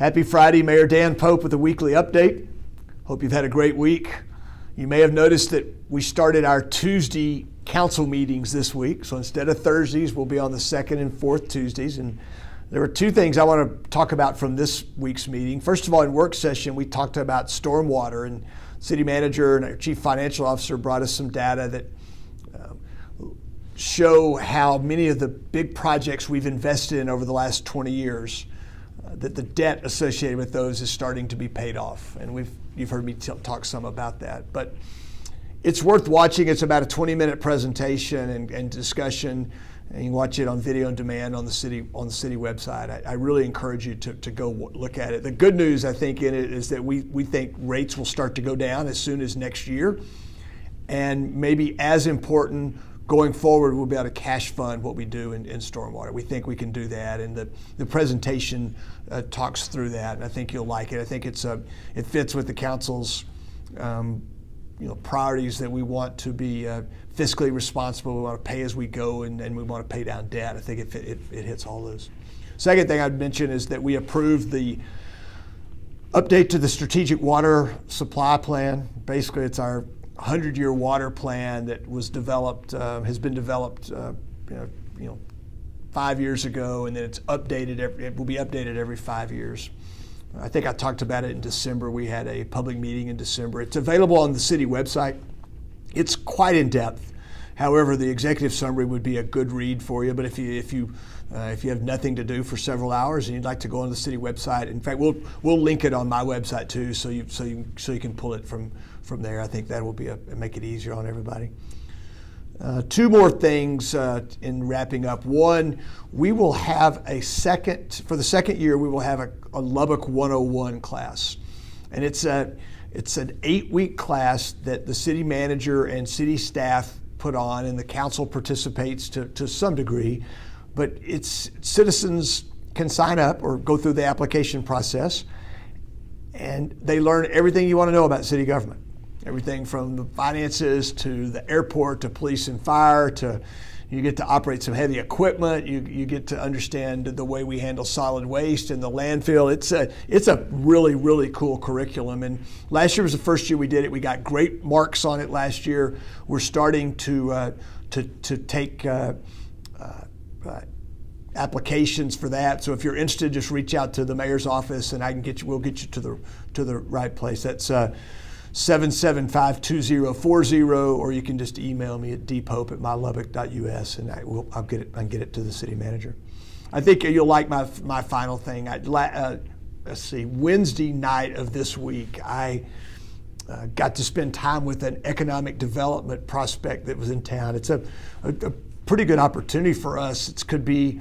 Happy Friday, Mayor Dan Pope with a weekly update. Hope you've had a great week. You may have noticed that we started our Tuesday council meetings this week. So instead of Thursdays, we'll be on the second and fourth Tuesdays. And there were two things I want to talk about from this week's meeting. First of all, in work session, we talked about stormwater, and city manager and our chief financial officer brought us some data that show how many of the big projects we've invested in over the last 20 years, that the debt associated with those is starting to be paid off. And you've heard me talk some about that. But it's worth watching. It's about a 20-minute presentation and discussion. And you can watch it on video on demand on the city website. I really encourage you to go look at it. The good news, I think, in it is that we think rates will start to go down as soon as next year. And maybe as important, going forward, we'll be able to cash fund what we do in stormwater. We think we can do that, and the presentation talks through that, and I think you'll like it. I think it fits with the council's priorities that we want to be fiscally responsible. We want to pay as we go, and we want to pay down debt. I think it hits all those. Second thing I'd mention is that we approved the update to the strategic water supply plan. Basically, it's our 100-year water plan that was developed, has been developed, 5 years ago, and then it's updated. It will be updated every 5 years. I think I talked about it in December. We had a public meeting in December. It's available on the city website. It's quite in depth. However, the executive summary would be a good read for you. But if you have nothing to do for several hours and you'd like to go on the city website, in fact, we'll link it on my website too, so you can pull it from there. I think that will make it easier on everybody. Two more things in wrapping up. One, we will have for the second year, we will have a Lubbock 101 class. And it's an 8-week class that the city manager and city staff put on, and the council participates to some degree. But citizens can sign up or go through the application process, and they learn everything you want to know about city government. Everything from the finances to the airport to police and fire, to you get to operate some heavy equipment. You get to understand the way we handle solid waste and the landfill. It's a really, really cool curriculum. And last year was the first year we did it. We got great marks on it last year. We're starting to take applications for that. So if you're interested, just reach out to the mayor's office, and we'll get you to the right place. That's 775-2040, or you can just email me at dpope@mylubbock.us, and I can get it to the city manager. I think you'll like my final thing. Let's see, Wednesday night of this week, I got to spend time with an economic development prospect that was in town. It's a pretty good opportunity for us. It could be,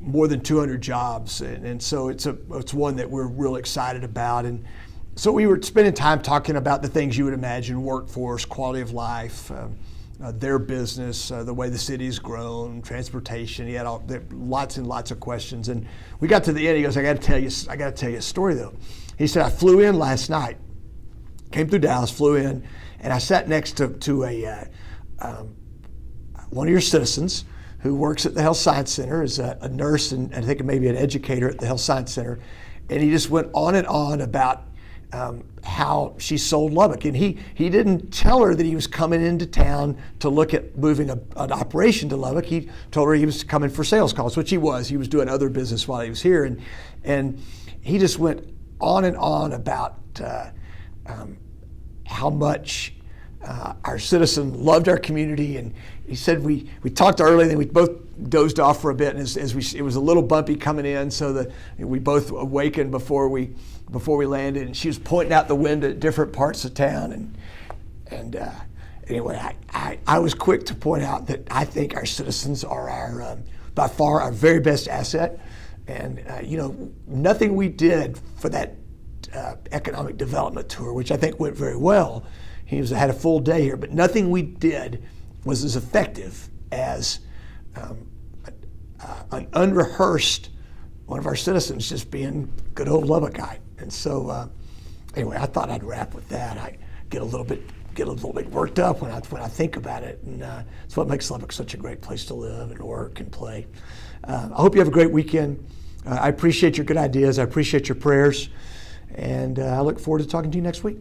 more than 200 jobs, and so it's one that we're real excited about. And so we were spending time talking about the things you would imagine: workforce, quality of life, their business, the way the city's grown, transportation. He had lots and lots of questions, and we got to the end. He goes, "I got to tell you a story though." He said, "I flew in last night, came through Dallas, flew in, and I sat next to one of your citizens who works at the Health Science Center, is a nurse and I think maybe an educator at the Health Science Center." And he just went on and on about how she sold Lubbock. And he didn't tell her that he was coming into town to look at moving an operation to Lubbock. He told her he was coming for sales calls, which he was. He was doing other business while he was here. And he just went on and on about how much our citizen loved our community. And he said we talked early, then we both dozed off for a bit, and it was a little bumpy coming in, so we both awakened before we landed. And she was pointing out the window at different parts of town. And anyway, I was quick to point out that I think our citizens are by far our very best asset. And nothing we did for that economic development tour, which I think went very well. He had a full day here, but nothing we did was as effective as an unrehearsed one of our citizens just being good old Lubbock guy. And so anyway, I thought I'd wrap with that. I get a little bit worked up when I think about it, and it's what makes Lubbock such a great place to live and work and play. I hope you have a great weekend. I appreciate your good ideas. I appreciate your prayers. And I look forward to talking to you next week.